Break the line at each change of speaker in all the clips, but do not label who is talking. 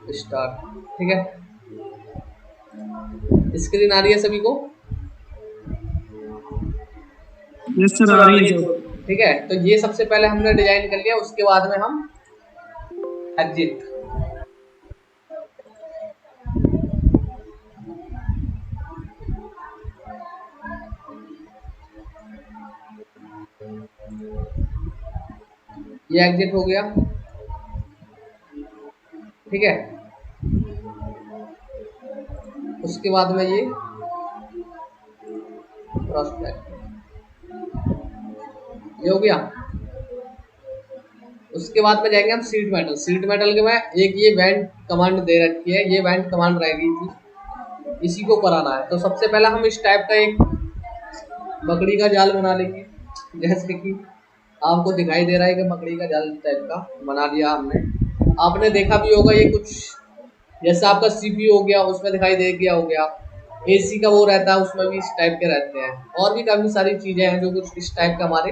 Start. ठीक है, screen आ रही है सभी को?
यस सर, आ रही है सर।
ठीक है, तो ये सबसे पहले हमने डिजाइन कर लिया, उसके बाद में हम एग्जिट। ये एग्जिट हो गया। ठीक है, उसके बाद में ये प्रोस्पेक्ट, ये हो गया। उसके बाद में जाएंगे हम सीट मेटल। सीट मेटल के में एक ये वेंट कमांड दे रखी है, ये वेंट कमांड रहेगी थी, इसी को कराना है। तो सबसे पहले हम इस टाइप का एक मकड़ी का जाल बना लेंगे, जैसे कि आपको दिखाई दे रहा है कि मकड़ी का जाल टाइप का बना दिया हमने। आपने देखा भी होगा, ये कुछ जैसे आपका सीपीयू हो गया, उसमें दिखाई दे गया हो गया, एसी का वो रहता है, उसमें भी इस टाइप के रहते हैं, और भी काफ़ी सारी चीज़ें हैं जो कुछ इस टाइप का हमारे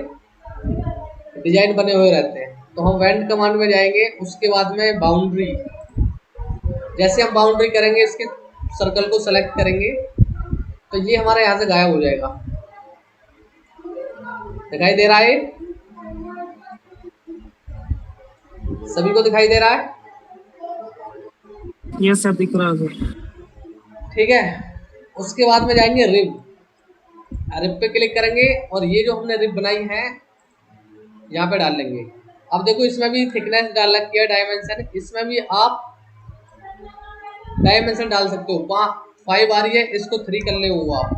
डिजाइन बने हुए रहते हैं। तो हम वेंट कमांड में जाएंगे, उसके बाद में बाउंड्री, जैसे हम बाउंड्री करेंगे, इसके सर्कल को सेलेक्ट करेंगे, तो ये हमारे यहाँ से गायब हो जाएगा। दिखाई दे रहा है? सभी को दिखाई दे रहा है?
यस सर, दिख रहा है सर।
ठीक है, उसके बाद में जाएंगे रिब। रिब पे क्लिक करेंगे और ये जो हमने रिब बनाई है यहाँ पे डाल लेंगे। अब देखो, इसमें भी थिकनेस डाल रखी है, डायमेंशन, इसमें भी आप डायमेंशन डाल सकते हो। 5 आ रही है, इसको 3 कर ले हो आप,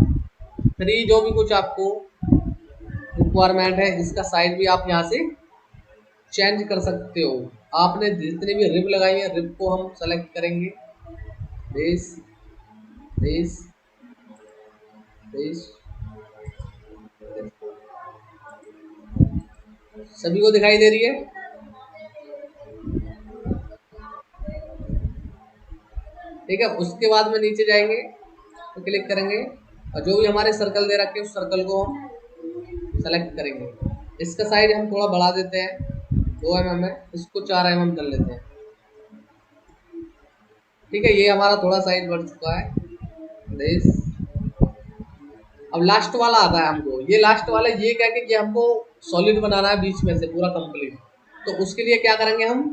3 जो भी कुछ आपको रिक्वायरमेंट है, इसका साइज भी आप यहाँ से चेंज कर सकते हो। आपने जितनी भी रिब लगाई है, रिब को हम सेलेक्ट करेंगे, बेस बेस बेस। सभी को दिखाई दे रही है? ठीक है, उसके बाद में नीचे जाएंगे तो क्लिक करेंगे और जो भी हमारे सर्कल दे रखे हैं उस सर्कल को हम सेलेक्ट करेंगे। इसका साइज हम थोड़ा बढ़ा देते हैं, 2 mm है, इसको 4 mm कर लेते हैं। ठीक है, ये हमारा थोड़ा साइज बढ़ चुका है। बेस। अब लास्ट वाला आता है हमको, ये लास्ट वाला ये क्या कि ये हमको सॉलिड बनाना है बीच में से पूरा कंप्लीट। तो उसके लिए क्या करेंगे हम,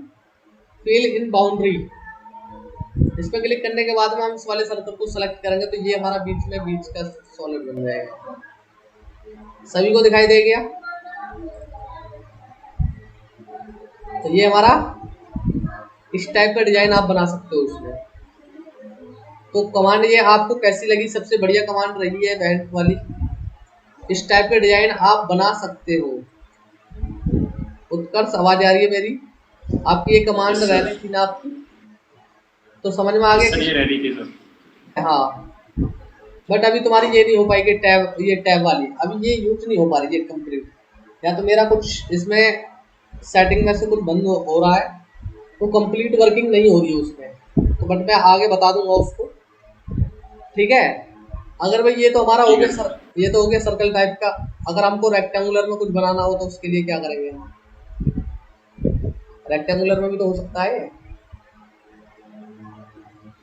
फिल इन बाउंड्री, इस पर क्लिक करने के बाद में हम इस वाले सर्कल को सेलेक्ट करेंगे, तो ये हमारा बीच का सॉलिड बन जाएगा। सभी को दिखाई दे गया? तो ये हमारा इस टाइप का डिजाइन आप बना सकते हो इसमें। तो कमांड ये आपको कैसी लगी? सबसे बढ़िया कमांड रही है वेंट वाली। इस टाइप के डिजाइन आप बना सकते हो। उत्कर्ष, आवाज आ रही है मेरी? आपकी ये कमांड रह रही थी ना आपकी, तो समझ में आ गया
सर,
कि
ये रेडी थी सर।
हाँ, बट अभी तुम्हारी ये नहीं हो पाएगी टैब, ये टैब वाली अभी ये यूज नहीं हो पा रही है कंप्लीट, या तो मेरा कुछ इसमें सेटिंग में से कुछ बंद हो रहा है, तो कंप्लीट वर्किंग नहीं हो रही है उसमें। तो बट मैं आगे बता दूंगा उसको। ठीक है, अगर भाई ये तो हमारा हो
ठीक
गया
है
सर,
सर।
ये तो हो गया सर्कल टाइप का। अगर हमको रेक्टेंगुलर में कुछ बनाना हो तो उसके लिए क्या करेंगे हम? रेक्टेंगुलर में भी तो हो सकता है,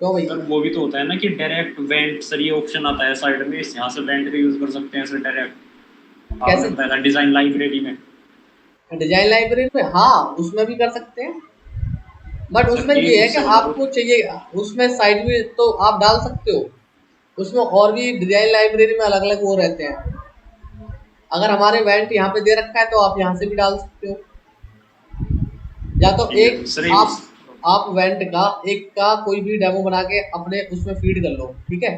क्यों भाई?
सर वो भी तो होता है ना कि डायरेक्ट वेंट, सर ये ऑप्शन आता है साइड में, यहाँ से वेंट भी यूज कर सकते हैं सर डायरेक्ट। आपने
कैसे?
बताया था डिजाइन लाइब्रेरी में।
डिजाइन लाइब्रेरी में, हाँ उसमें भी कर सकते हैं, बट
सर
उसमें ये
एक
है कि
उससे बता दो।
आपको चाहिए, उसमें साइड में तो आप डाल सकते हो, उसमें और भी डिजाइन लाइब्रेरी में अलग अलग वो रहते हैं। अगर हमारे वेंट यहाँ पे दे रखा है तो आप यहाँ से भी डाल सकते हो, या तो
ठीक है
एक
सर, एक
आप वेंट का एक का कोई भी डेमो बना के अपने उसमें फीड कर लो। ठीक है,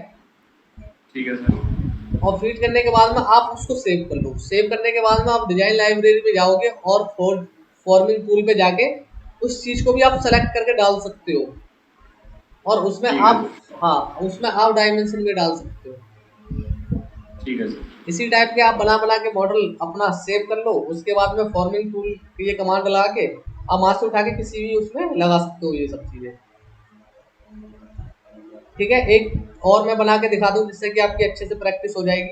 ठीक है सर।
और फीड करने के बाद में आप उसको सेव कर लो। सेव करने के बाद में आप डिजाइन लाइब्रेरी में जाओगे और फॉर्मिंग टूल पे जाके उस चीज को भी आप सेलेक्ट करके डाल सकते हो, और उसमें
ठीक है
आप,
सर।
हाँ उसमें आप डायमेंशन भी डाल सकते हो।
ठीक है सर।
इसी टाइप के आप बना बना के मॉडल अपना सेव कर लो। उसके बाद में फॉर्मिंग टूल की ये कमांड लगा के आप वहां से उठा के किसी भी उसमें लगा सकते हो ये सब चीजें। ठीक है, एक और मैं बना के दिखा दूं जिससे कि आपकी अच्छे से प्रैक्टिस हो जाएगी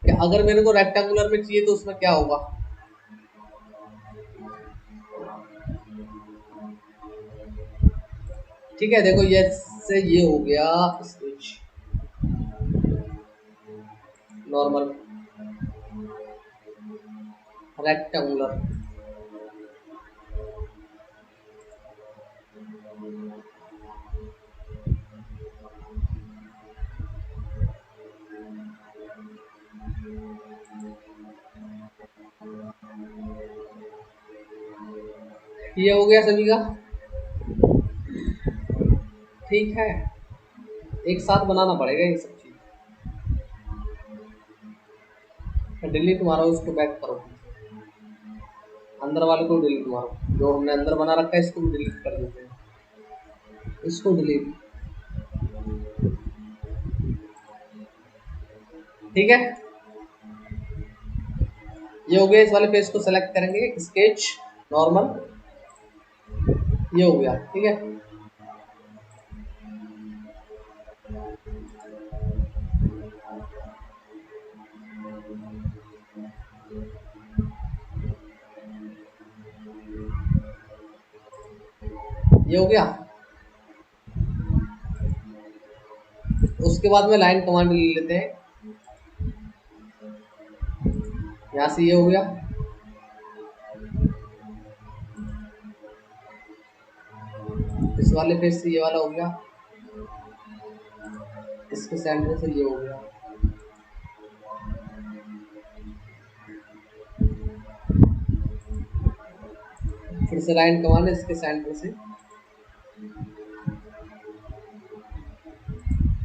कि अगर मेरे को रेक्टेंगुलर में चाहिए तो उसमें क्या होगा। ठीक है, देखो ये से ये हो गया स्केच नॉर्मल रेक्टेंगुलर। ये हो गया सभी का, ठीक है। एक साथ बनाना पड़ेगा ये सब चीज। डिलीट मारो, इसको बैक करो, अंदर वाले को डिलीट मारो, जो हमने अंदर बना रखा है इसको भी डिलीट कर देते हैं, इसको डिलीट। ठीक है, ये हो गया। इस वाले फेस को सेलेक्ट करेंगे, स्केच नॉर्मल, ये हो गया। ठीक है, ये हो गया। उसके बाद में लाइन कमांड ले लेते हैं, यहाँ से ये हो गया। इस वाले फेस से ये वाला हो गया, इसके सेंटर से ये हो गया। फिर से लाइन कमांड इसके सेंटर से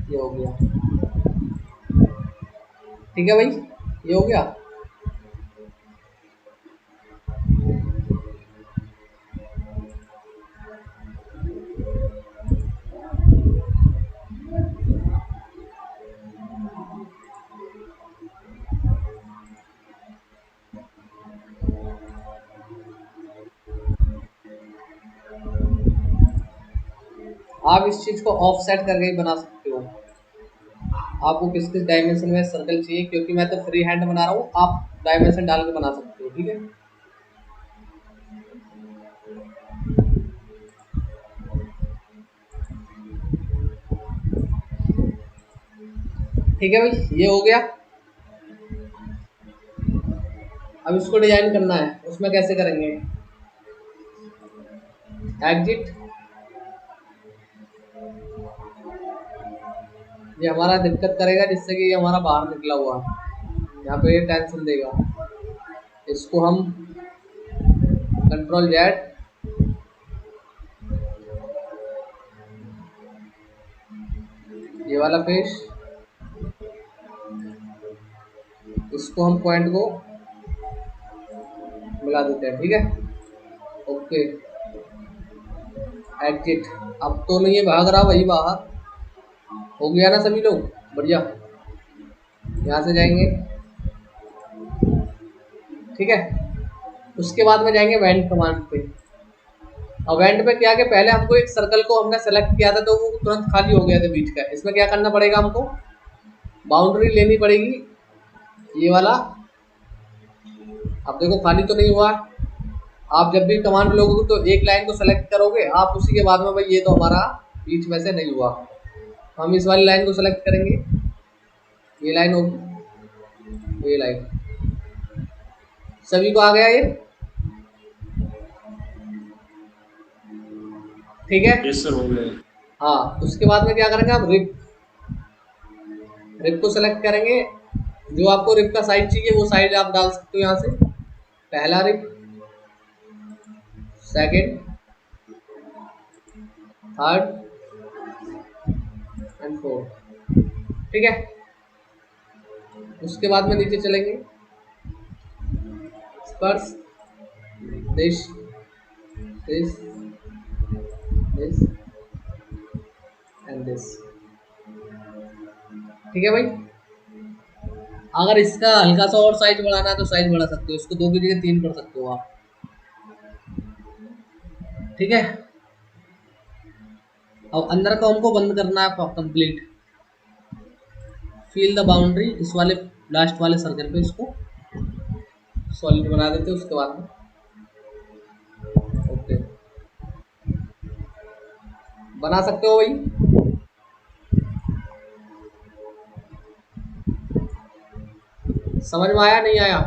ये हो गया। ठीक है भाई, ये हो गया। आप इस चीज को ऑफ सेट करके ही बना सकते हो। आपको किस किस डायमेंशन में सर्कल चाहिए, क्योंकि मैं तो फ्री हैंड बना रहा हूँ, आप डायमेंशन डाल के बना सकते हो। ठीक है, ठीक है भाई, ये हो गया। अब इसको डिजाइन करना है, उसमें कैसे करेंगे? एग्जिट, ये हमारा दिक्कत करेगा, जिससे कि ये हमारा बाहर निकला हुआ है, यहाँ पे ये टेंशन देगा। इसको हम कंट्रोल जेड, ये वाला फेस, इसको हम पॉइंट को मिला देते हैं। ठीक है, ओके, एग्जिट। अब तो नहीं है भाग रहा, वही बाहर हो गया ना सभी लोग, बढ़िया। यहाँ से जाएंगे, ठीक है। उसके बाद में जाएंगे वेंट कमांड पे। और वेंट पे क्या कि पहले हमको एक सर्कल को हमने सेलेक्ट किया था तो वो तुरंत खाली हो गया था बीच का। इसमें क्या करना पड़ेगा, हमको बाउंड्री लेनी पड़ेगी, ये वाला। अब देखो खाली तो नहीं हुआ। आप जब भी कमांड लोगे तो एक लाइन को सेलेक्ट करोगे आप, उसी के बाद में भाई ये तो हमारा बीच में से नहीं हुआ। हम इस वाली लाइन को सेलेक्ट करेंगे, ये लाइन होगी, ये लाइन। सभी को आ गया ये, ठीक है।
यस सर, हो गया।
हाँ, उसके बाद में क्या करेंगे, हम रिप, रिप को सेलेक्ट करेंगे। जो आपको रिप का साइज चाहिए वो साइज आप डाल सकते हो यहाँ से। पहला rep, second, third and fourth. ठीक है, उसके बाद में नीचे चलेंगे, स्पर्श, this this this and this. ठीक है भाई। अगर इसका हल्का सा और साइज बढ़ाना है तो साइज बढ़ा सकते हो, इसको 2 की जगह 3 कर सकते हो आप। ठीक है, अब अंदर का हमको बंद करना है कंप्लीट। फील द बाउंड्री, इस वाले लास्ट वाले सर्कल पे इसको सॉलिड बना देते हैं। उसके बाद में ओके, बना सकते हो भाई? समझ में आया नहीं आया?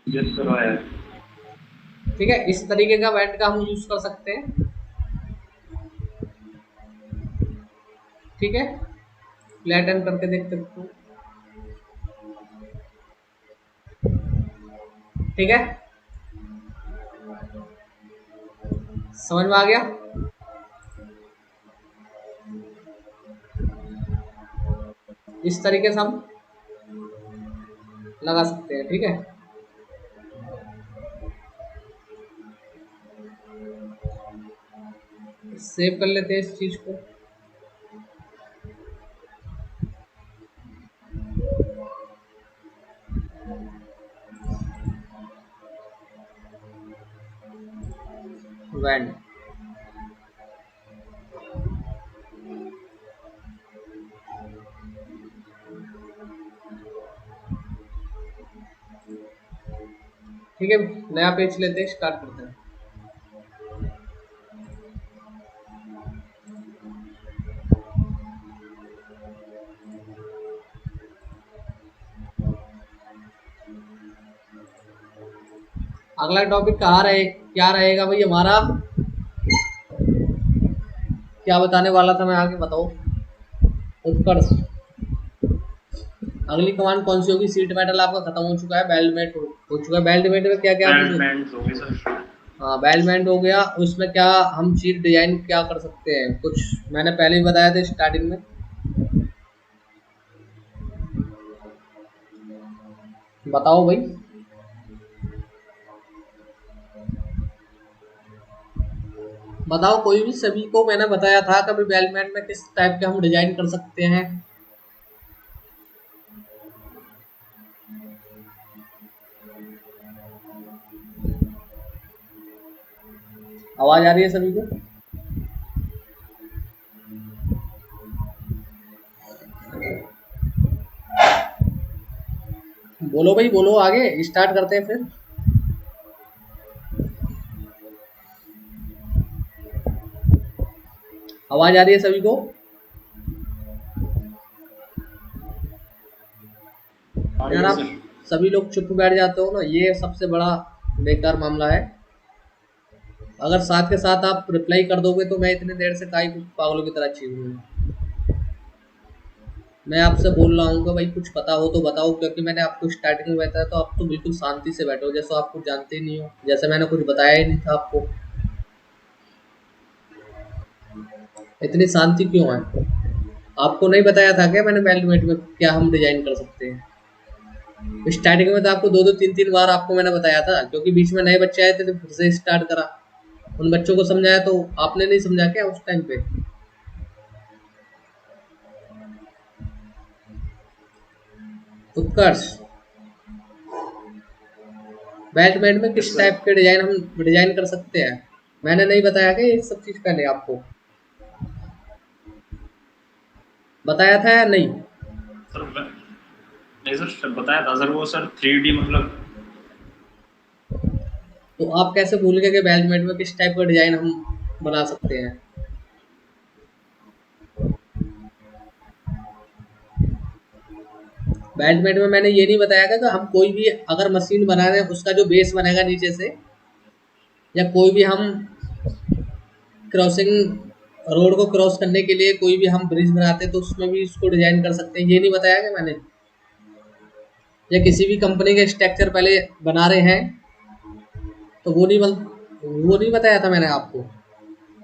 यस सर आया।
ठीक है, इस तरीके का वेंट का हम यूज कर सकते हैं। ठीक है, फ्लैटन करके देख सकते हो। ठीक है, समझ में आ गया? इस तरीके से हम लगा सकते हैं। ठीक है, सेव कर लेते हैं इस चीज को। वैन, ठीक है, नया पेज लेते हैं, स्टार्ट करते हैं। अगला टॉपिक कहाँ रहे, क्या रहेगा भाई हमारा? क्या बताने वाला था मैं, आगे बताओ। उत्कर्ष, अगली कमांड कौन सी होगी? सीट मेटल आपका खत्म हो चुका है, बेल्टमेट हो चुका है। बेल्टमेट में क्या क्या कुछ?
बैंड हो गए सर।
हाँ, बेल्टमेट हो गया। उसमें क्या हम सीट डिजाइन क्या कर सकते हैं? कुछ मैंने पहले ही बताया था स्टार्टिंग में। बताओ भाई। बताओ कोई भी, सभी को मैंने बताया था कभी बेल्टमेट में किस टाइप के हम डिजाइन कर सकते हैं। आवाज आ रही है सभी को? बोलो भाई बोलो, आगे स्टार्ट करते हैं फिर। आवाज आ रही है सभी को?
आ रही
यार
है
आप
सर।
सभी लोग चुप बैठ जाते हो ना, ये सबसे बड़ा बेकार मामला है। अगर साथ के साथ आप रिप्लाई कर दोगे तो मैं इतनी देर से काई पागलों की तरह चीज हूँ। मैं आपसे बोल रहा हूँ कि भाई कुछ पता हो तो बताओ, क्योंकि मैंने आपको स्टार्टिंग में बताया तो आप तो बिल्कुल शांति से बैठो, जैसे आप कुछ जानते ही नहीं हो, जैसे मैंने कुछ बताया ही नहीं था आपको। इतनी शांति क्यों है? आपको नहीं बताया था क्या मैंने बेल्टमेट में क्या हम डिजाइन कर सकते हैं? स्टार्टिंग में तो आपको दो दो तीन तीन बार आपको मैंने बताया था, क्योंकि बीच में नए बच्चे आए थे तो फिर से स्टार्ट करा। उन बच्चों को समझाया तो आपने नहीं समझा क्या उस टाइम पे? उत्कर्ष, बेल्टमेट में
यस
किस
सर।
टाइप के डिजाइन हम डिजाइन कर सकते हैं? मैंने नहीं बताया क्या ये सब चीज पहले आपको? बताया था या नहीं?
सर नहीं सर, बताया था सर वो सर 3D मतलब।
तो आप कैसे भूल गए कि बेल्टमेट में किस टाइप का डिजाइन हम बना सकते हैं? बेल्टमेट में मैंने ये नहीं बताया था कि हम कोई भी अगर मशीन बना रहे हैं उसका जो बेस बनेगा नीचे से, या कोई भी हम क्रॉसिंग, रोड को क्रॉस करने के लिए कोई भी हम ब्रिज बनाते हैं तो उसमें भी इसको डिजाइन कर सकते हैं, ये नहीं बताया क्या मैंने? या किसी भी कंपनी के स्ट्रक्चर पहले बना रहे हैं तो वो नहीं बताया था मैंने आपको?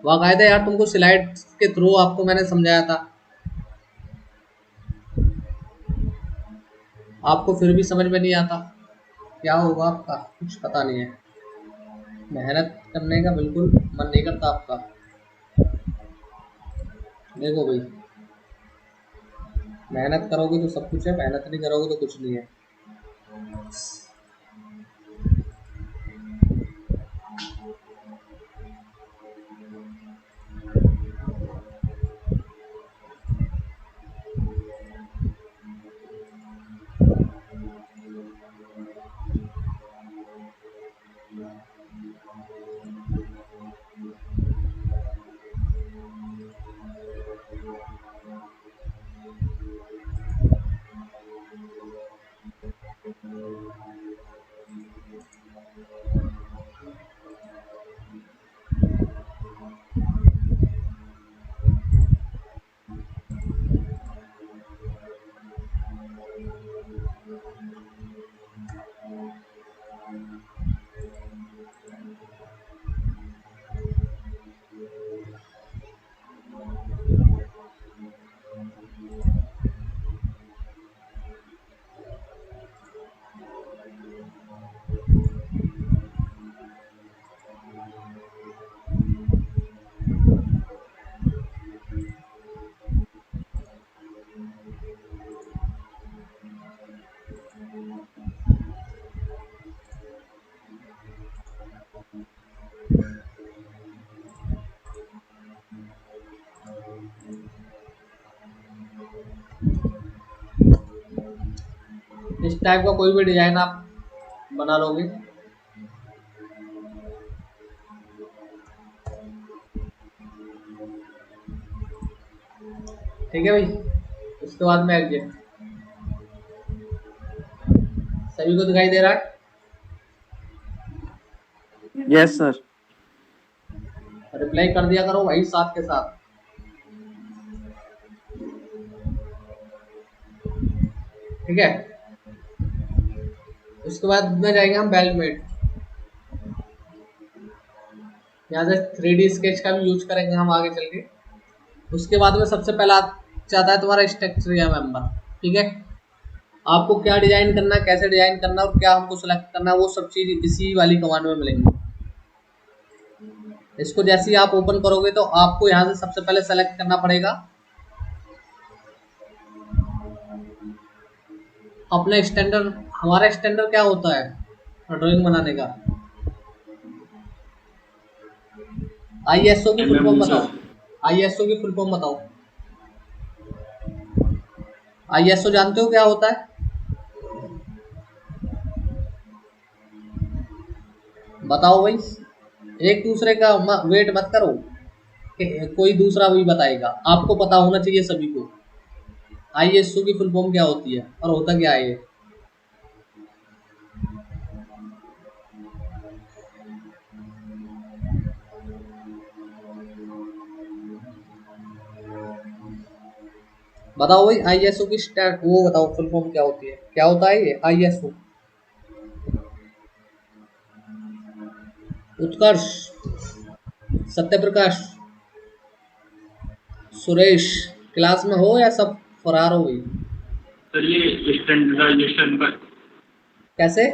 बाकायदा यार तुमको स्लाइड के थ्रू आपको मैंने समझाया था, आपको फिर भी समझ में नहीं आता। क्या होगा आपका, कुछ पता नहीं है। मेहनत करने का बिल्कुल मन नहीं करता आपका। देखो भाई, मेहनत करोगे तो सब कुछ है, मेहनत नहीं करोगे तो कुछ नहीं है। इस टाइप का कोई भी डिजाइन आप बना लोगे। ठीक है भाई, उसके बाद में एग्जिट। सभी को दिखाई दे रहा है?
Yes sir.
रिप्लाई कर दिया करो भाई साथ के साथ। ठीक है, उसके बाद में जाएंगे हम बेल्टमेट। यहाँ से 3D स्केच का भी यूज करेंगे हम आगे चल के। उसके बाद में सबसे पहला चाहता है तुम्हारा स्ट्रक्चर या मेंबर। ठीक है, आपको क्या डिजाइन करना है, कैसे डिजाइन करना है और क्या हमको सेलेक्ट करना है, वो सब चीज इसी वाली कमांड में मिलेंगी। इसको जैसे ही आप ओपन करोगे तो आपको यहाँ से सबसे पहले सेलेक्ट करना पड़ेगा अपना स्टैंडर्ड। हमारा स्टैंडर्ड क्या होता है ड्राइंग बनाने का? ISO की फुल फॉर्म बताओ। ISO की फुल फॉर्म बताओ। ISO जानते हो क्या होता है? बताओ भाई, एक दूसरे का वेट मत करो कि कोई दूसरा भी बताएगा, आपको पता होना चाहिए सभी को। ISO की फुल फॉर्म क्या होती है और होता क्या है ये? बताओ भाई, ISO की स्टैट वो बताओ फुल फॉर्म क्या होती है, क्या होता है ये ISO? उत्कर्ष, सत्यप्रकाश, सुरेश, क्लास में हो या सब फरार हो गई?
सर ये स्टैंडर्डाइजेशन का
कैसे?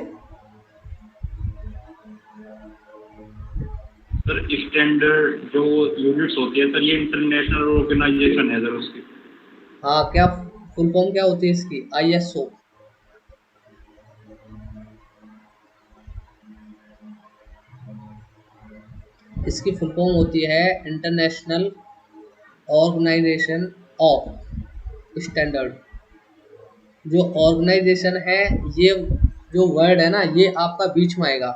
सर स्टैंडर्ड जो यूनिट्स होती है सर, ये इंटरनेशनल ऑर्गेनाइजेशन है सर उसकी।
हाँ, क्या फुल फॉर्म क्या होती है इसकी? ISO। इसकी फुल फॉर्म होती है इंटरनेशनल ऑर्गेनाइजेशन ऑफ स्टैंडर्ड। जो ऑर्गेनाइजेशन है, ये जो वर्ड है ना, ये आपका बीच में आएगा।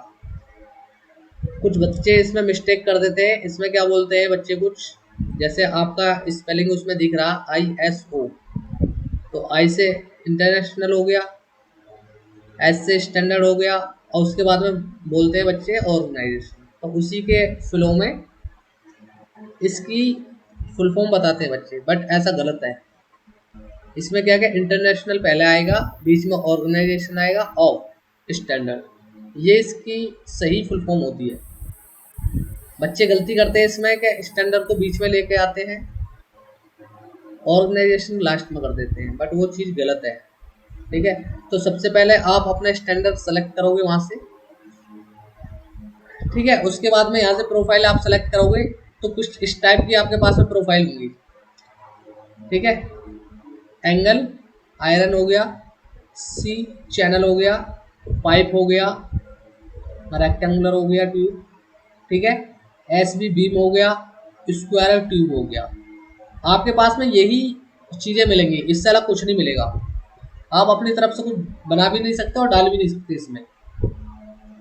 कुछ बच्चे इसमें मिस्टेक कर देते हैं। इसमें क्या बोलते हैं बच्चे कुछ, जैसे आपका स्पेलिंग उसमें दिख रहा ISO, तो I से इंटरनेशनल हो गया, S से स्टैंडर्ड हो गया, और उसके बाद में बोलते हैं बच्चे ऑर्गेनाइजेशन। तो उसी के फ्लो में इसकी फुल फॉर्म बताते हैं बच्चे, बट ऐसा गलत है। इसमें क्या क्या इंटरनेशनल पहले आएगा, बीच में ऑर्गेनाइजेशन आएगा, ऑफ स्टैंडर्ड। ये इसकी सही फुल फॉर्म होती है। बच्चे गलती करते हैं इसमें कि स्टैंडर्ड को बीच में लेके आते हैं, ऑर्गेनाइजेशन लास्ट में कर देते हैं, बट वो चीज़ गलत है। ठीक है, तो सबसे पहले आप अपना स्टैंडर्ड सेलेक्ट करोगे वहाँ से। ठीक है, उसके बाद में यहाँ से प्रोफाइल आप सेलेक्ट करोगे तो कुछ इस टाइप की आपके पास में प्रोफाइल होंगी। ठीक है, एंगल आयरन हो गया, C चैनल हो गया, पाइप हो गया, रेक्टेंगुलर हो गया ट्यूब। ठीक है, SB बीम हो गया, स्क्वायर ट्यूब हो गया। आपके पास में यही चीज़ें मिलेंगी, इससे अलग कुछ नहीं मिलेगा। आप अपनी तरफ से कुछ बना भी नहीं सकते और डाल भी नहीं सकते इसमें।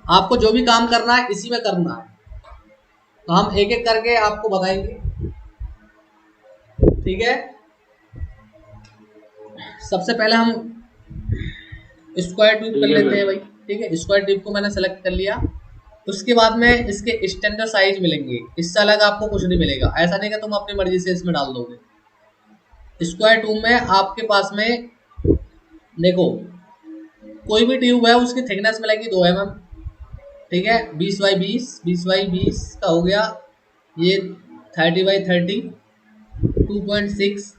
आपको जो भी काम करना है इसी में करना है। तो हम एक एक करके आपको बताएंगे। ठीक है, सबसे पहले हम स्क्वायर ट्यूब कर लेते हैं भाई। ठीक है, स्क्वायर ट्यूब को मैंने सेलेक्ट कर लिया। उसके बाद में इसके स्टैंडर्ड साइज मिलेंगे, इससे अलग आपको कुछ नहीं मिलेगा। ऐसा नहीं कि तुम अपनी मर्जी से इसमें डाल दोगे। स्क्वायर ट्यूब में आपके पास में देखो कोई भी ट्यूब है उसकी थिकनेस मिलेगी 2 mm, ठीक है। 20 बाई 20 का हो गया, ये 30 बाई 30, 2.6,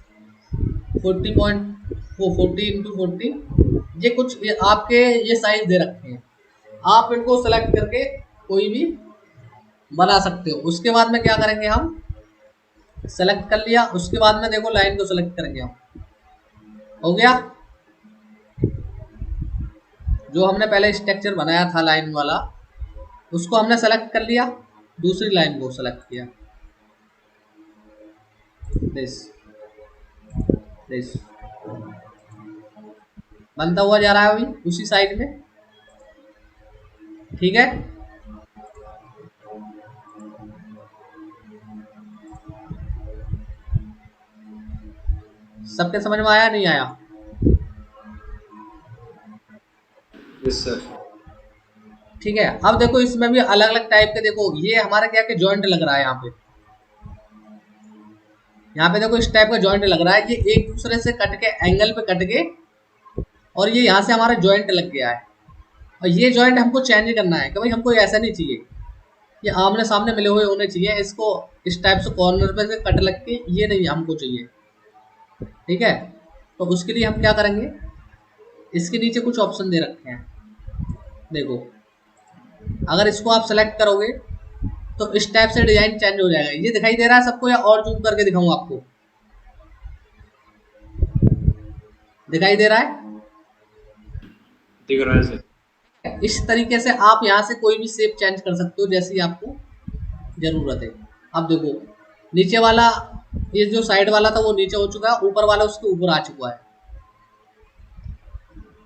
40 ये कुछ ये आपके ये साइज दे रखे हैं, आप इनको सेलेक्ट करके कोई भी बना सकते हो। उसके बाद में क्या करेंगे, हम सेलेक्ट कर लिया, उसके बाद में देखो लाइन को सेलेक्ट करेंगे हम, हो गया। जो हमने पहले स्ट्रक्चर बनाया था लाइन वाला, उसको हमने सेलेक्ट कर लिया, दूसरी लाइन को सेलेक्ट किया, दिस दिस बनता हुआ जा रहा है अभी उसी साइड में, ठीक है। सबके समझ में आया नहीं आया?
Yes sir.
ठीक है। अब देखो इसमें भी अलग अलग टाइप के, देखो ये हमारा क्या कि जॉइंट लग रहा है यहाँ पे देखो इस टाइप का जॉइंट लग रहा है, ये एक दूसरे से कट के एंगल पे कट के, और ये यहाँ से हमारा जॉइंट लग गया है। और ये जॉइंट हमको चेंज करना है कि भाई हमको ऐसा नहीं चाहिए, ये आमने सामने मिले हुए होने चाहिए, इसको इस टाइप से कॉर्नर पे से कट लग के ये नहीं हमको चाहिए, ठीक है। तो उसके लिए हम क्या करेंगे, इसके नीचे कुछ ऑप्शन दे रखे हैं, देखो अगर इसको आप सेलेक्ट करोगे तो इस टाइप से डिजाइन चेंज हो जाएगा। ये दिखाई दे रहा है सबको, या और जूम करके दिखाऊं आपको? दिखाई दे रहा है?
दिख रहा है सर।
इस तरीके से आप यहाँ से कोई भी शेप चेंज कर सकते हो जैसी आपको जरूरत है। अब देखो नीचे वाला, ये जो साइड वाला था वो नीचे हो चुका है, ऊपर वाला उसके ऊपर आ चुका है।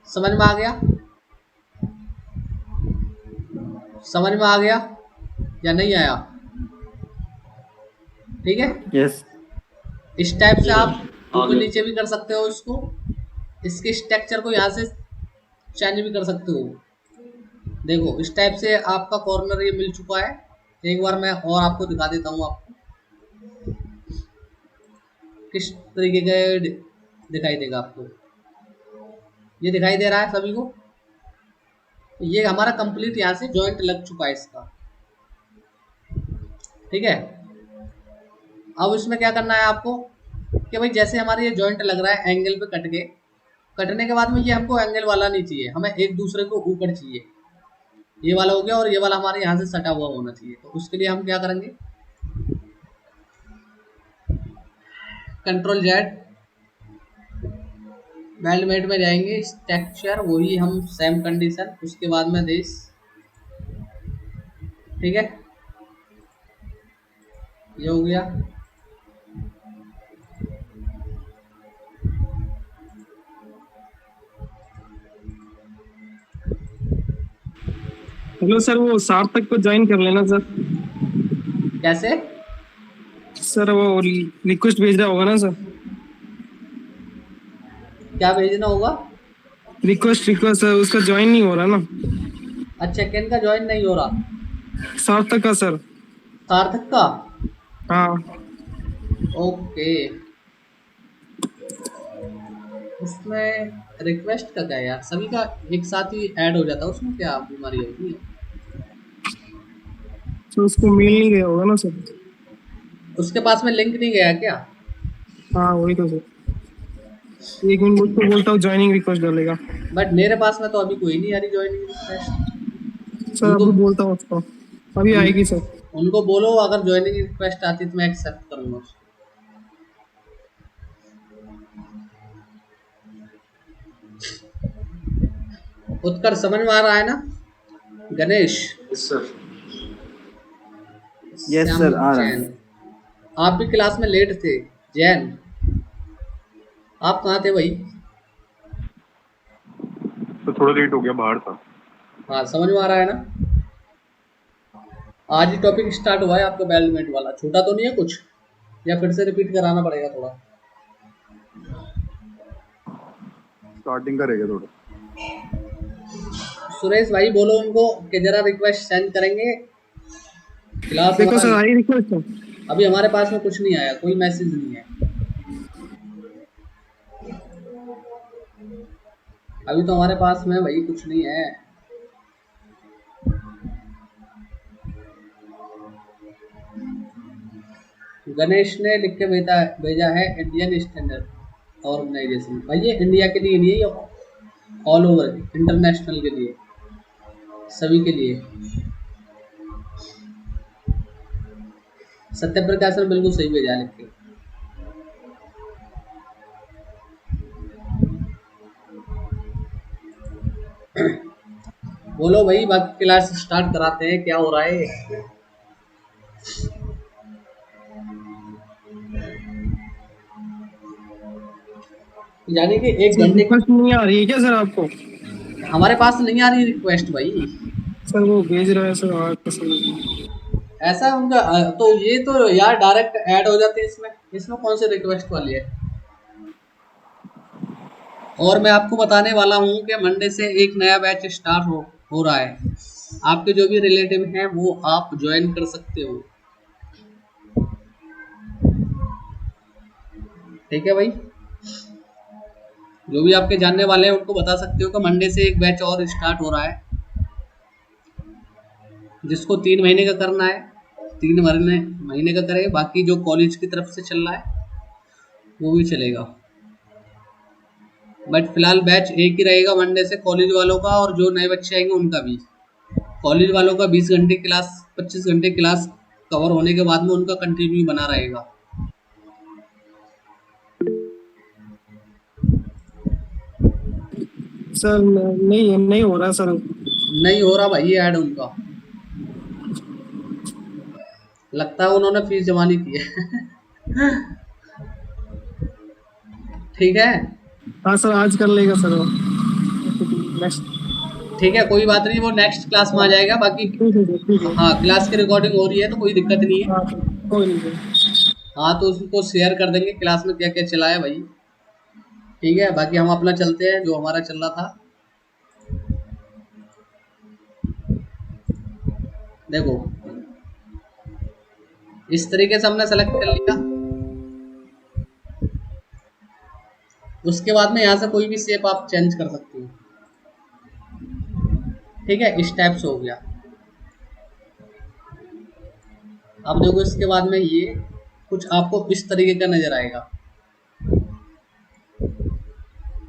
समझ में आ गया? समझ में आ गया या नहीं आया? ठीक है।
यस।
इस टाइप से आप
आ
ऊपर
गया।
नीचे भी कर सकते हो इसको, इसके स्ट्रक्चर को यहाँ से चेंज भी कर सकते हो। देखो इस टाइप से आपका कॉर्नर ये मिल चुका है। एक बार मैं और आपको दिखा देता हूँ, आपको किस तरीके का दिखाई देगा आपको। ये दिखाई दे रहा है सभी को? ये हमारा कंप्लीट यहाँ से जॉइंट लग चुका है इसका, ठीक है। अब इसमें क्या करना है आपको कि भाई जैसे हमारा ये जॉइंट लग रहा है एंगल पे कट के, कटने के बाद में ये हमको एंगल वाला नहीं चाहिए, हमें एक दूसरे को ऊपर चाहिए। ये वाला हो गया और ये वाला हमारे यहाँ से सटा हुआ होना चाहिए। तो उसके लिए हम क्या करेंगे, कंट्रोल जेड, वेल्डमेट में जाएंगे, स्ट्रक्चर वही हम सेम कंडीशन, उसके बाद में दिस, ठीक है। ये हो गया।
हेलो सर, वो सार्थक को ज्वाइन कर लेना सर।
कैसे?
सर वो रिक्वेस्ट भेज रहा होगा ना सर?
क्या भेजना होगा?
रिक्वेस्ट रिक्वेस्ट सर, उसका ज्वाइन नहीं हो रहा ना।
अच्छा किन का ज्वाइन नहीं हो रहा?
सार्थक का सर।
सार्थक का?
हाँ।
ओके। उसमें रिक्वेस्ट का क्या है यार, सभी का एक साथ ही ऐड हो जाता है, उसमें क्या बीमारी होगी?
तो उसको मेल नहीं गया होगा ना सर?
उसके पास में लिंक नहीं गया क्या?
हाँ वही तो सर। एक मिनट, उसको बोलता हूँ ज्वाइनिंग रिक्वेस्ट डालेगा।
बट मेरे पास में तो अभी कोई नहीं आ रही ज्वाइनिंग रिक्वेस्ट।
सर अभी बोलता हूँ उसको, अभी आएगी सर।
उनको बोलो अगर ज्वाइनिंग रिक्वेस्ट आती तो मैं एक्सेप्ट करूंगा उसको। उत्कर्ष समझ में आ रहा है ना? Ganesh?
Yes sir.
Yes sir, आ रहा है।
जैन, आप भी क्लास में लेट थे। जैन आप कहाँ थे भाई?
तो थोड़ा लेट हो गया, बाहर था।
हाँ समझ में आ रहा है ना? आज ही टॉपिक स्टार्ट हुआ है आपका बैलमेंट वाला, छोटा तो नहीं है कुछ, या फिर से रिपीट कराना पड़ेगा थोड़ा?
स्टार्टिंग करेगा थोड़ा।
सुरेश भाई बोलो उनको कि जरा रिक्वेस्ट सेंड करेंगे क्लास
देखो सर
हमारा।
आई रिक्वेस्ट है।
अभी हमारे पास में कुछ नहीं आया, कोई मैसेज नहीं है अभी तो हमारे पास में भाई कुछ नहीं है। गणेश ने लिख के भेजा है इंडियन स्टैंडर्ड ऑर्गेनाइजेशन। भाई ये इंडिया के लिए नहीं है, ये ऑल ओवर इंटरनेशनल के लिए, सभी के लिए। सत्य प्रकाश ने बिल्कुल सही भेजा लिख के। बोलो भाई, बाकी क्लास स्टार्ट कराते हैं, क्या हो रहा है। यानी कि एक घंटे
रिक्वेस्ट नहीं आ रही है क्या सर आपको?
हमारे पास नहीं आ रही रिक्वेस्ट भाई।
सर वो भेज रहा है सर आपको सर।
ऐसा उनका तो ये तो यार डायरेक्ट ऐड हो जाते हैं इसमें, इसमें कौन सी रिक्वेस्ट वाली है। और मैं आपको बताने वाला हूँ कि मंडे से एक नया बैच स्टार्ट हो रहा है। आपके जो भी रिलेटिव हैं वो आप ज्वाइन कर सकते हो, ठीक है भाई। जो भी आपके जानने वाले हैं उनको बता सकते हो कि मंडे से एक बैच और स्टार्ट हो रहा है, जिसको 3 महीने का करना है 3 महीने का करे। बाकी जो कॉलेज की तरफ से चल रहा है वो भी चलेगा, बट फिलहाल बैच एक ही रहेगा मंडे से कॉलेज वालों का, और जो नए बच्चे आएंगे उनका भी। कॉलेज वालों का 20 घंटे क्लास 25 घंटे क्लास कवर होने के बाद में उनका कंटिन्यू बना रहेगा।
सर नहीं हो रहा सर।
नहीं हो रहा भाई ऐड उनका, लगता है उन्होंने फीस जमा नहीं की है। ठीक है,
हाँ सर आज कर लेगा सर वो। नेक्स्ट।
ठीक है, कोई बात नहीं, वो नेक्स्ट क्लास में आ जाएगा। बाकी
ठीक है सर ठीक है।
हाँ, क्लास की रिकॉर्डिंग हो रही है तो कोई दिक्कत नहीं है।
हाँ सर कोई नहीं सर।
हाँ, तो उसको शेयर कर देंगे क्लास में क्या क्या चला है भाई, ठीक है। बाकी हम अपना चलते हैं जो हमारा चल रहा था। देखो इस तरीके से हमने सेलेक्ट कर लिया। उसके बाद में यहाँ से कोई भी शेप आप चेंज कर सकते हो, ठीक है। इस टाइप से हो गया। अब देखो इसके बाद में ये कुछ आपको इस तरीके का नजर आएगा,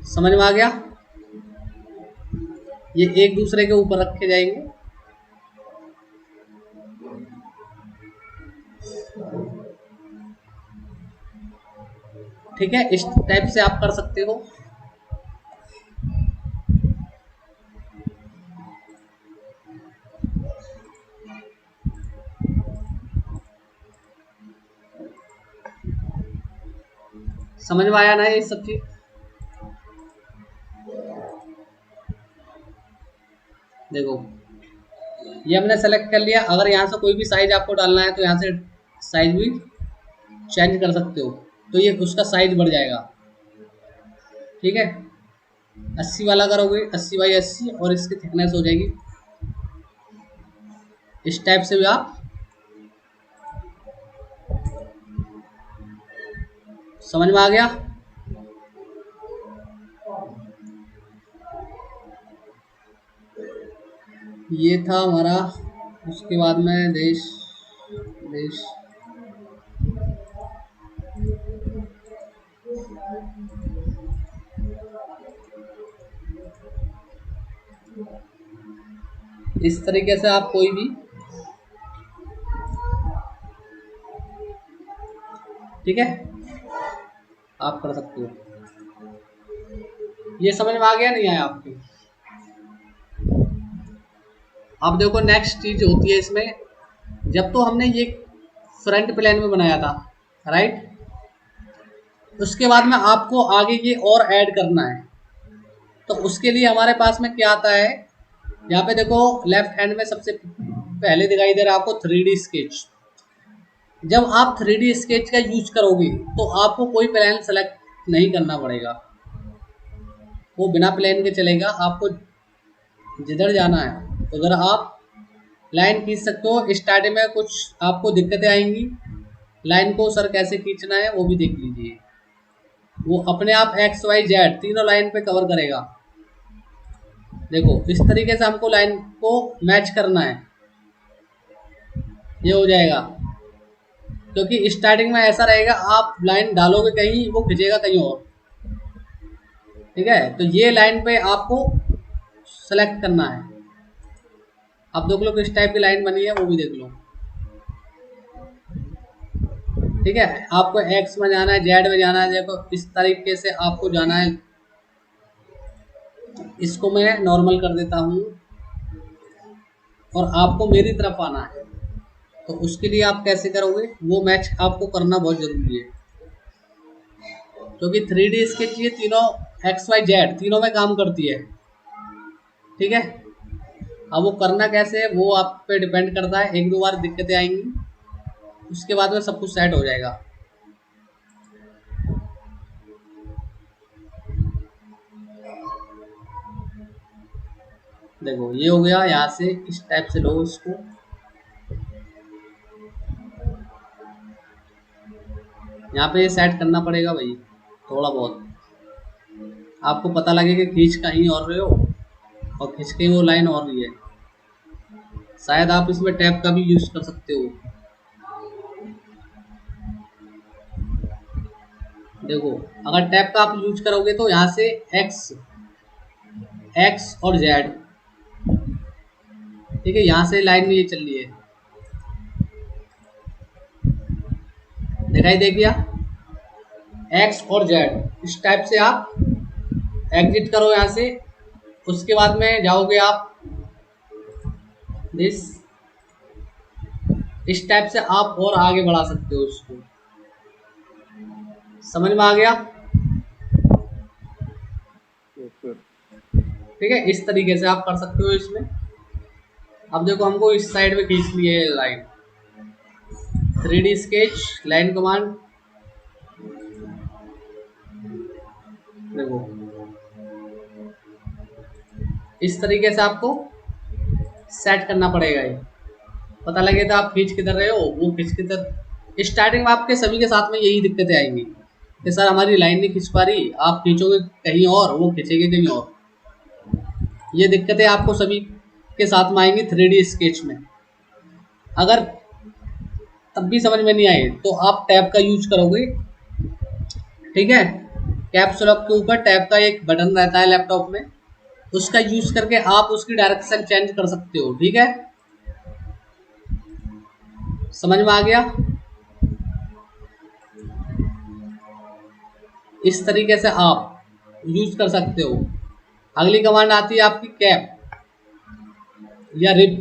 समझ में आ गया। ये एक दूसरे के ऊपर रखे जाएंगे, ठीक है। इस टाइप से आप कर सकते हो। समझ में आया ना ये सब चीज। देखो ये हमने सेलेक्ट कर लिया। अगर यहाँ से कोई भी साइज आपको डालना है तो यहाँ से साइज भी चेंज कर सकते हो, तो ये उसका साइज बढ़ जाएगा, ठीक है। 80 वाला करोगे 80x80 और इसकी थिकनेस हो जाएगी इस टाइप से भी आप समझ में आ गया। ये था हमारा। उसके बाद में देश इस तरीके से आप कोई भी, ठीक है, आप कर सकते हो। ये समझ में आ गया नहीं आया आपको? अब देखो नेक्स्ट चीज होती है इसमें, जब तो हमने ये फ्रंट प्लेन में बनाया था, राइट, उसके बाद में आपको आगे ये और ऐड करना है। तो उसके लिए हमारे पास में क्या आता है, यहाँ पे देखो लेफ्ट हैंड में सबसे पहले दिखाई दे रहा है आपको 3D स्केच। जब आप 3D स्केच का यूज करोगे तो आपको कोई प्लान सेलेक्ट नहीं करना पड़ेगा, वो बिना प्लान के चलेगा। आपको जिधर जाना है उधर आप लाइन खींच सकते हो। स्टार्टिंग में कुछ आपको दिक्कतें आएंगी, लाइन को सर कैसे खींचना है वो भी देख लीजिए। वो अपने आप एक्स वाई जेड तीनों लाइन पे कवर करेगा। देखो इस तरीके से हमको लाइन को मैच करना है, ये हो जाएगा। क्योंकि स्टार्टिंग में ऐसा रहेगा, आप लाइन डालोगे कहीं, वो खींचेगा कहीं और, ठीक है। तो ये लाइन पे आपको सेलेक्ट करना है। अब देख लो किस टाइप की लाइन बनी है, वो भी देख लो, ठीक है। आपको एक्स में जाना है, जेड में जाना है, देखो इस तरीके से आपको जाना है। इसको मैं नॉर्मल कर देता हूँ और आपको मेरी तरफ आना है। तो उसके लिए आप कैसे करोगे, वो मैच आपको करना बहुत जरूरी है। क्योंकि 3D स्केच ये तीनों एक्स वाई जेड तीनों में काम करती है, ठीक है। अब वो करना कैसे है वो आप पे डिपेंड करता है। एक दो बार दिक्कतें आएंगी, उसके बाद में सब कुछ सेट हो जाएगा। देखो ये हो गया, यहाँ से इस टाइप से लो इसको, यहाँ पे सेट करना पड़ेगा भाई थोड़ा बहुत। आपको पता लगे कि खींच कहीं और रहे हो और खींच के वो लाइन और रही है। शायद आप इसमें टैब का भी यूज कर सकते हो। देखो अगर टैब का आप यूज करोगे तो यहाँ से एक्स और जेड, ठीक है, यहाँ से लाइन में ये चल रही है, दिखाई दे गया। एक्स और जेड इस टाइप से आप एग्जिट करो यहाँ से। उसके बाद में जाओगे आप इस टाइप से आप और आगे बढ़ा सकते हो इसको। समझ में आ गया,
यस सर।
ठीक है। इस तरीके से आप कर सकते हो इसमें। अब देखो हमको इस साइड में खींच ली है line. 3D sketch line command, देखो इस तरीके से आपको सेट करना पड़ेगा। ये पता लगे तो आप खींच किधर रहे हो, वो खींच किधर। स्टार्टिंग में आपके सभी के साथ में यही दिक्कतें आएंगी कि सर हमारी लाइन नहीं खींच पा रही, आप खींचोगे कहीं और, वो खींचेंगे कहीं और। ये दिक्कतें आपको सभी के साथ में आएंगी 3D स्केच में। अगर तब भी समझ में नहीं आए तो आप टैब का यूज करोगे, ठीक है। कैप्स लॉक के ऊपर टैब का एक बटन रहता है लैपटॉप में, उसका यूज करके आप उसकी डायरेक्शन चेंज कर सकते हो, ठीक है। समझ में आ गया। इस तरीके से आप यूज कर सकते हो। अगली कमांड आती है आपकी कैप या रिप।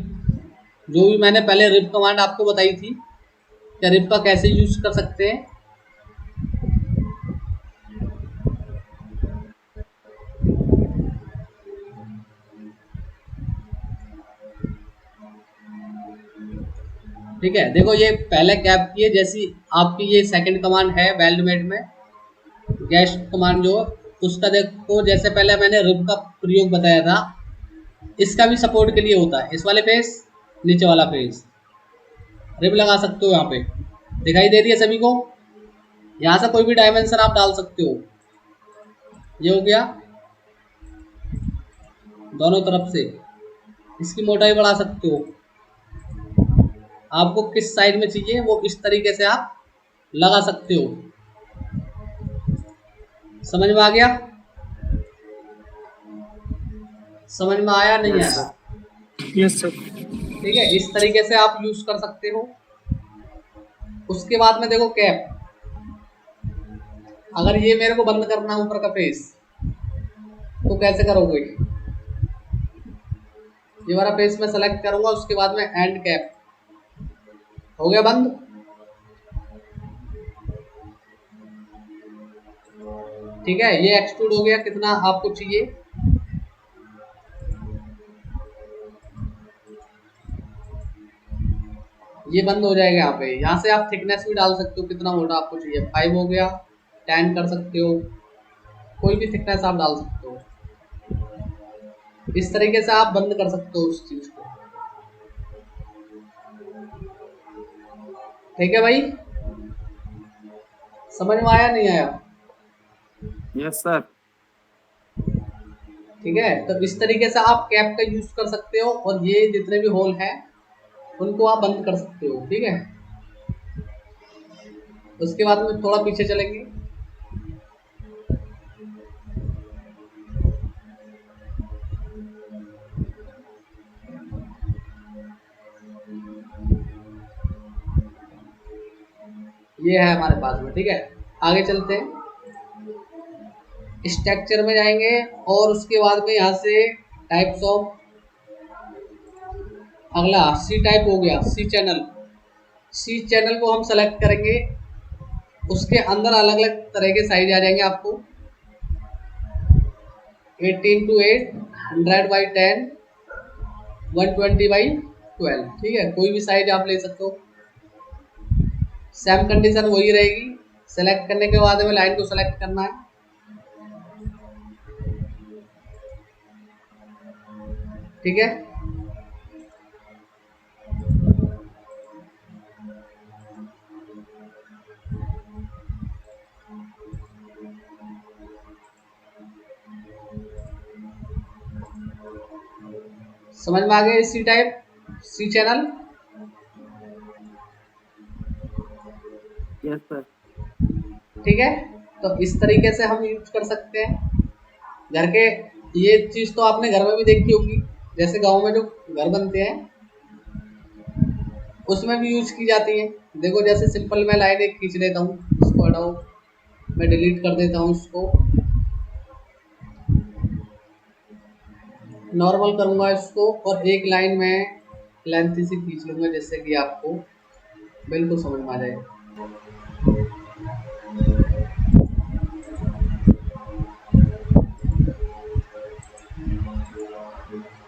जो भी मैंने पहले रिप कमांड आपको बताई थी, क्या रिप का कैसे यूज कर सकते हैं। ठीक है, देखो ये पहले कैप की है, जैसी आपकी ये सेकंड कमांड है वेल्डमेट में गेस्ट कमांड जो, उसका देखो जैसे पहले मैंने रिप का प्रयोग बताया था, इसका भी सपोर्ट के लिए होता है। इस वाले फेस, नीचे वाला फेस रिप लगा सकते हो। यहाँ पे दिखाई दे रही है सभी को। यहाँ से कोई भी डायमेंशन आप डाल सकते हो। ये हो गया दोनों तरफ से। इसकी मोटाई बढ़ा सकते हो, आपको किस साइड में चाहिए वो इस तरीके से आप लगा सकते हो। समझ में आ गया, समझ में आया नहीं आया।
Yes sir.
ठीक है, इस तरीके से आप यूज कर सकते हो। उसके बाद में देखो कैप, अगर ये मेरे को बंद करना है ऊपर का फेस तो कैसे करोगे। ये वाला फेस मैं सेलेक्ट करूंगा, उसके बाद में एंड कैप हो गया बंद। ठीक है, ये एक्सट्रूड हो गया कितना आपको चाहिए। ये बंद हो जाएगा यहाँ पे। यहाँ से आप थिकनेस भी डाल सकते हो, कितना मोटा आपको चाहिए। 5 हो गया, 10 कर सकते हो, कोई भी थिकनेस आप डाल सकते हो। इस तरीके से आप बंद कर सकते हो उस चीज को। ठीक है भाई, समझ में आया नहीं आया?
Yes sir.
ठीक है, तो इस तरीके से आप कैप का यूज कर सकते हो और ये जितने भी होल हैं उनको आप बंद कर सकते हो। ठीक है, उसके बाद में थोड़ा पीछे चलेंगे। ये है हमारे पास में। ठीक है, आगे चलते हैं, स्ट्रक्चर में जाएंगे और उसके बाद में यहाँ से टाइप्स ऑफ, अगला सी टाइप हो गया, सी चैनल। सी चैनल को हम सेलेक्ट करेंगे, उसके अंदर अलग अलग तरह के साइज आ जाएंगे आपको, 18x8, 100x10, 120x12। ठीक है, कोई भी साइज आप ले सकते हो, सेम कंडीशन वही रहेगी। सेलेक्ट करने के बाद में लाइन को सेलेक्ट करना है। ठीक है, समझ में आ गया सी टाइप, सी चैनल?
Yes sir.
ठीक है, तो इस तरीके से हम यूज कर सकते हैं घर के। ये चीज़ तो आपने घर में भी देखी होगी, जैसे गांव में जो घर बनते हैं उसमें भी यूज की जाती है। देखो, जैसे सिंपल मैं लाइन एक खींच लेता हूँ, इसको हटाओ, मैं डिलीट कर देता हूँ, इसको नॉर्मल करूँगा इसको, और एक लाइन में लेंथ से खींच लूँगा, जिससे कि आपको बिल्कुल समझ में आ जाए।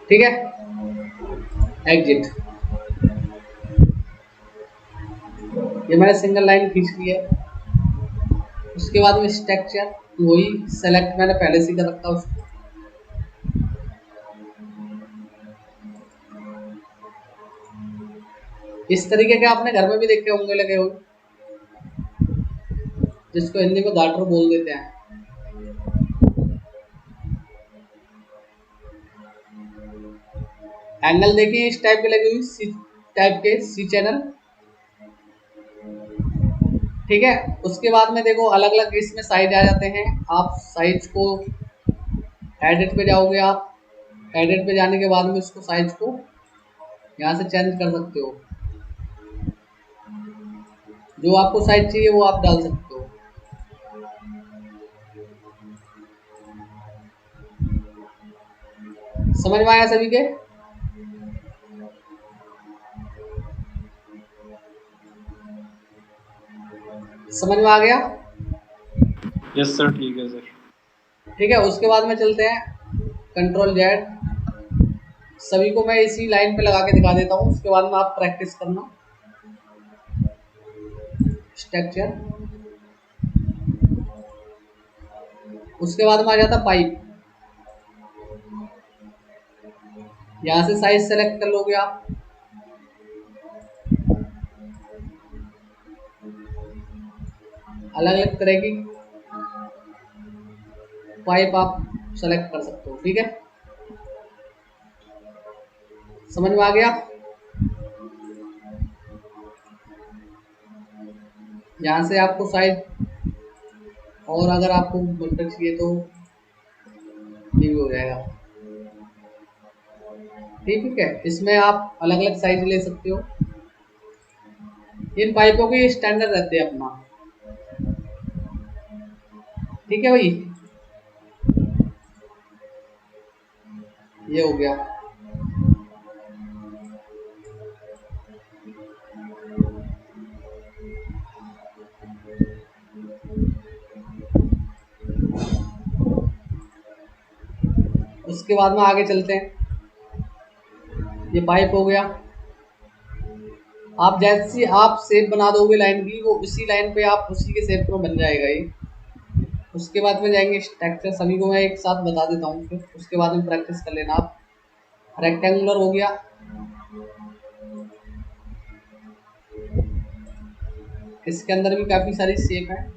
ठीक है, एग्जिट। ये मैंने सिंगल लाइन खींच ली है। उसके बाद में स्ट्रक्चर वही सेलेक्ट मैंने पहले से कर रखा उसको, इस तरीके के आपने घर में भी देखे होंगे लगे हुए, जिसको हिंदी में गाटर बोल देते हैं। एंगल देखिए इस टाइप के लगे हुए, सी टाइप के, सी चैनल। ठीक है, उसके बाद में देखो अलग अलग इसमें साइज आ जाते हैं। आप साइज को एडिट पे जाओगे, आप एडिट पे जाने के बाद में उसको साइज को यहाँ से चेंज कर सकते हो, जो आपको साइज चाहिए वो आप डाल सकते हो। समझ में आया सभी के? समझ में आ गया?
यस सर, ठीक है सर।
ठीक है, उसके बाद में चलते हैं कंट्रोल जेड। सभी को मैं इसी लाइन पे लगा के दिखा देता हूँ, उसके बाद में आप प्रैक्टिस करना। स्ट्रक्चर, उसके बाद में आ जाता पाइप। यहाँ से साइज सेलेक्ट कर लोगे आप, अलग अलग तरह की पाइप आप सेलेक्ट कर सकते हो। ठीक है, समझ में आ गया? यहाँ से आपको साइज, और अगर आपको बटर चाहिए तो ये भी हो जाएगा। ठीक है, इसमें आप अलग अलग साइज ले सकते हो। इन पाइपों के स्टैंडर्ड रहते हैं अपना। ठीक है भाई, ये हो गया। उसके बाद में आगे चलते हैं, ये पाइप हो गया। आप जैसी आप शेप बना दोगे लाइन की, वो उसी लाइन पे आप उसी के शेप में बन जाएगा ये। उसके बाद में जाएंगे स्ट्रक्चर, सभी को मैं एक साथ बता देता हूँ, फिर उसके बाद में प्रैक्टिस कर लेना आप। रेक्टेंगुलर हो गया, इसके अंदर भी काफ़ी सारी शेप है।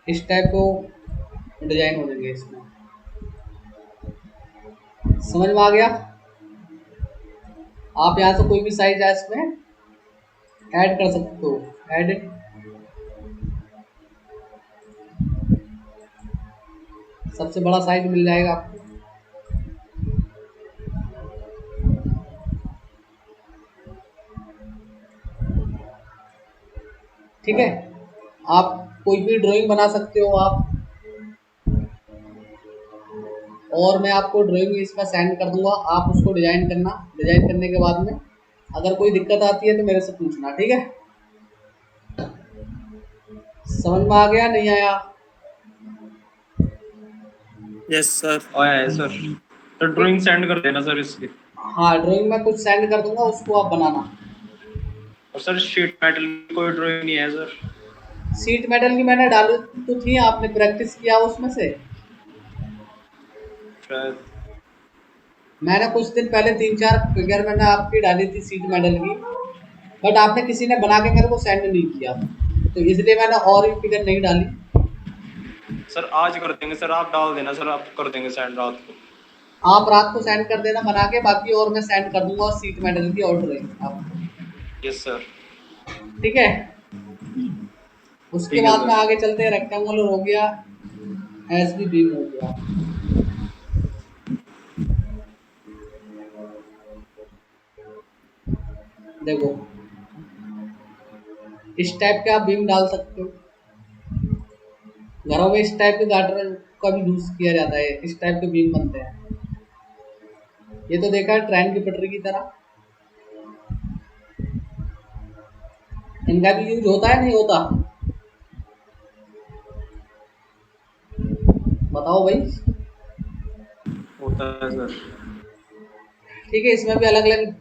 इस टाइप को डिजाइन हो जाएंगे इसमें, समझ में आ गया। आप यहाँ से कोई भी साइज है इसमें ऐड कर सकते हो, एडिट, सबसे बड़ा साइज मिल जाएगा आपको। ठीक है, आप कोई भी ड्राइंग बना सकते हो आप, और मैं आपको ड्राइंग इसमें सेंड कर दूंगा, आप उसको डिजाइन करना। डिजाइन करने के बाद में अगर कोई दिक्कत आती है तो मेरे से पूछना, ठीक है। समझ में आ गया नहीं आया?
Yes sir.
आया है सर। तो ड्राइंग सेंड कर देना सर इसकी।
हाँ, ड्राइंग मैं कुछ सेंड कर दूंगा, उसको आप बनाना।
और सर शीट मेटल की कोई ड्राइंग नहीं है सर?
सीट मेटल की मैंने डाली तो थी, आपने प्रैक्टिस किया उसमें से?
शायद।
मैंने कुछ दिन पहले 3-4 फिगर मैंने आपकी डाली थी सीट मेटल की, बट आपने किसी ने बना के मेरे को सेंड नहीं किया, तो इसलिए मैंने और भी फिगर नहीं डाली।
सर आज कर देंगे सर, आप डाल देना सर, आप कर देंगे सेंड रात को।
आप रात को सेंड कर देना बना के, बाकी और मैं सेंड कर दूंगा सीट मेटल की और ड्राइंग आपको।
Yes sir.
ठीक है, उसके
ठीक है
बाद
सर।
में आगे चलते हैं। रेक्टेंगुलर हो गया, एसबी बीम हो गया। देखो इस टाइप के आप बीम डाल सकते हो, घरों में इस टाइप के गार्डर का भी यूज किया जाता है, इस टाइप के बीम बनते हैं। ये तो देखा है ट्रेन की पटरी की तरह, इनका भी यूज होता है नहीं होता? बताओ भाई।
होता है सर।
ठीक है, इसमें भी अलग अलग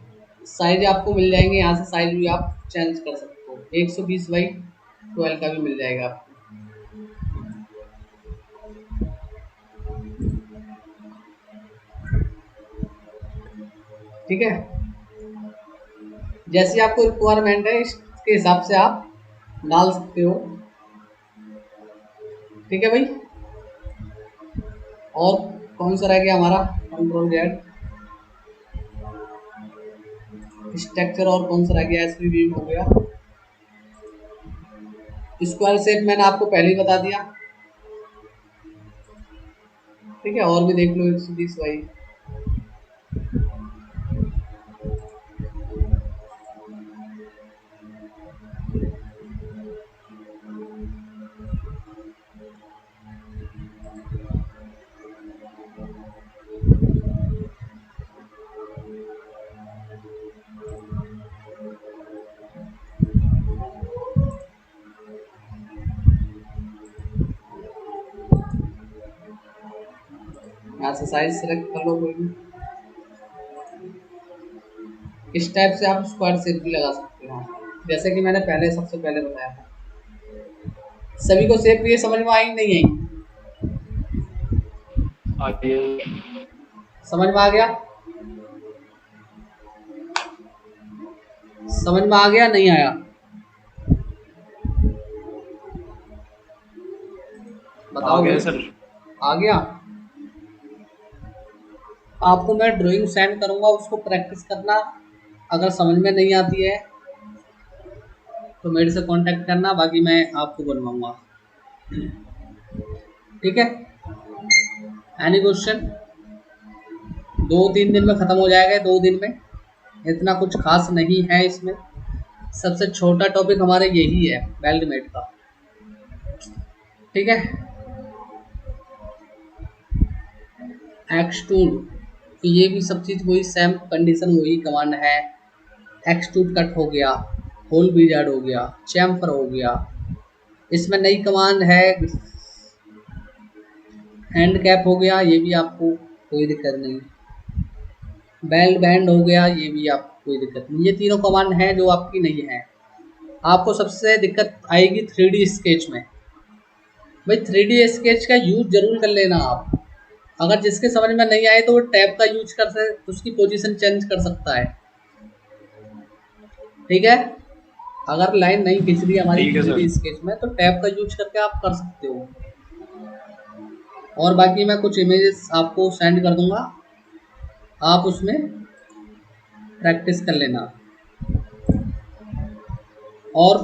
साइज आपको मिल जाएंगे, यहाँ से साइज भी आप चेंज कर सकते हो। 120x12 का भी मिल जाएगा आपको। ठीक है, जैसी आपको रिक्वायरमेंट है इसके हिसाब से आप डाल सकते हो। ठीक है भाई, और कौन सा रह गया हमारा? कंट्रोल जेड स्ट्रक्चर, और कौन सा रह गया? एसवी बीम हो गया। स्क्वायर शेप मैंने आपको पहले ही बता दिया। ठीक है, और भी देख लो 120 भाई। यहाँ से साइज सेलेक्ट कर लो कोई भी, इस टाइप से आप स्क्वायर शेप भी लगा सकते हो, जैसे कि मैंने पहले सबसे पहले बताया था। सभी को शेप ये समझ में आई नहीं आई?
आगे
समझ में आ गया? समझ में आ गया नहीं आया? बताओ
आ गया
भाई।
सर।
आ गया। आपको मैं ड्राइंग सेंड करूंगा, उसको प्रैक्टिस करना। अगर समझ में नहीं आती है तो मेरे से कांटेक्ट करना, बाकी मैं आपको बनवाऊंगा। ठीक है, एनी क्वेश्चन? 2-3 दिन में ख़त्म हो जाएगा, 2 दिन में, इतना कुछ खास नहीं है इसमें। सबसे छोटा टॉपिक हमारा यही है वेल्डमेट का। ठीक है, एक्सट्रूड, ये भी सब चीज़ वही सेम कंडीशन, वही कमांड है। एक्सट्रूड कट हो गया, होल विजार्ड हो गया, चैम्फर हो गया। इसमें नई कमांड है हैंड कैप हो गया, ये भी आपको कोई दिक्कत नहीं। बेल्ट बैंड हो गया, ये भी आप कोई दिक्कत नहीं, ये तीनों कमांड हैं जो आपकी नहीं है। आपको सबसे दिक्कत आएगी 3D स्केच में। भाई 3D स्केच का यूज जरूर कर लेना आप। अगर जिसके समझ में नहीं आए तो वो टैब का यूज कर से उसकी पोजीशन चेंज कर सकता है, ठीक है। अगर लाइन नहीं खींच रही हमारी
ठीक है सर।
3D स्केच में तो टैब का यूज करके आप कर सकते हो। और बाकी मैं कुछ इमेजेस आपको सेंड कर दूंगा, आप उसमें प्रैक्टिस कर लेना। और